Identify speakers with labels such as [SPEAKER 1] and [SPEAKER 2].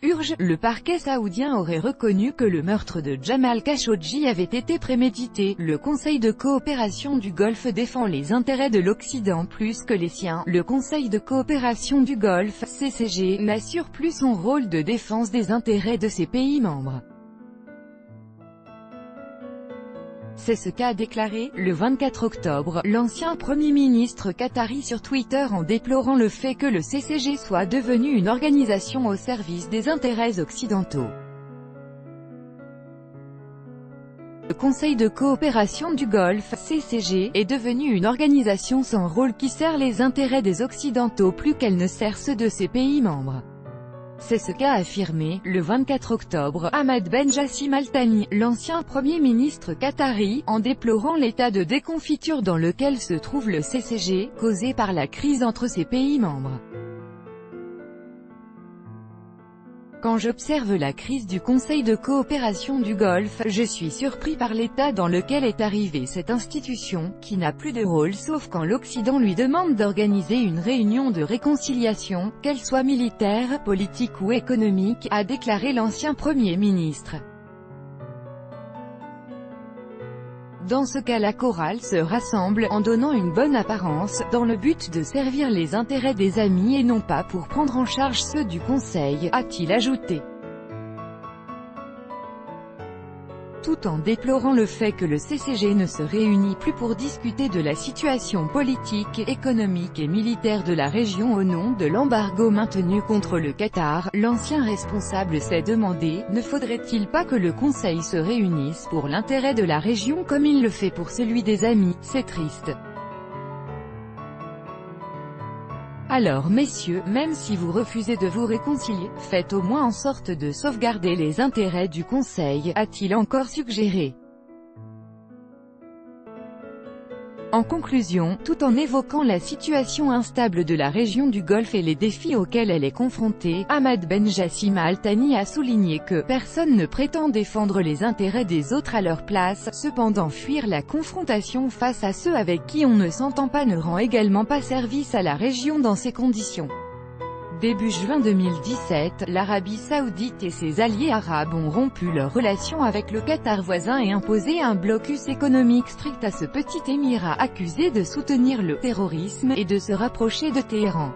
[SPEAKER 1] Urge, le parquet saoudien aurait reconnu que le meurtre de Jamal Khashoggi avait été prémédité. Le Conseil de coopération du Golfe défend les intérêts de l'Occident plus que les siens. Le Conseil de coopération du Golfe, CCG, n'assure plus son rôle de défense des intérêts de ses pays membres. C'est ce qu'a déclaré, le 24 octobre, l'ancien Premier ministre qatari sur Twitter en déplorant le fait que le CCG soit devenu une organisation au service des intérêts occidentaux. Le Conseil de coopération du Golfe, CCG, est devenu une organisation sans rôle qui sert les intérêts des Occidentaux plus qu'elle ne sert ceux de ses pays membres. C'est ce qu'a affirmé, le 24 octobre, Ahmad Ben Jassim Al Thani, l'ancien Premier ministre qatari, en déplorant l'état de déconfiture dans lequel se trouve le CCG, causé par la crise entre ses pays membres. Quand j'observe la crise du Conseil de coopération du Golfe, je suis surpris par l'état dans lequel est arrivée cette institution, qui n'a plus de rôle sauf quand l'Occident lui demande d'organiser une réunion de réconciliation, qu'elle soit militaire, politique ou économique, a déclaré l'ancien Premier ministre. Dans ce cas, la chorale se rassemble, en donnant une bonne apparence, dans le but de servir les intérêts des amis et non pas pour prendre en charge ceux du Conseil, a-t-il ajouté. Tout en déplorant le fait que le CCG ne se réunit plus pour discuter de la situation politique, économique et militaire de la région au nom de l'embargo maintenu contre le Qatar, l'ancien responsable s'est demandé, ne faudrait-il pas que le Conseil se réunisse pour l'intérêt de la région comme il le fait pour celui des amis, c'est triste. Alors messieurs, même si vous refusez de vous réconcilier, faites au moins en sorte de sauvegarder les intérêts du Conseil, a-t-il encore suggéré. En conclusion, tout en évoquant la situation instable de la région du Golfe et les défis auxquels elle est confrontée, Ahmad Ben Jassim Al Thani a souligné que « personne ne prétend défendre les intérêts des autres à leur place », cependant fuir la confrontation face à ceux avec qui on ne s'entend pas ne rend également pas service à la région dans ces conditions. Début juin 2017, l'Arabie Saoudite et ses alliés arabes ont rompu leurs relations avec le Qatar voisin et imposé un blocus économique strict à ce petit émirat accusé de soutenir le terrorisme et de se rapprocher de Téhéran.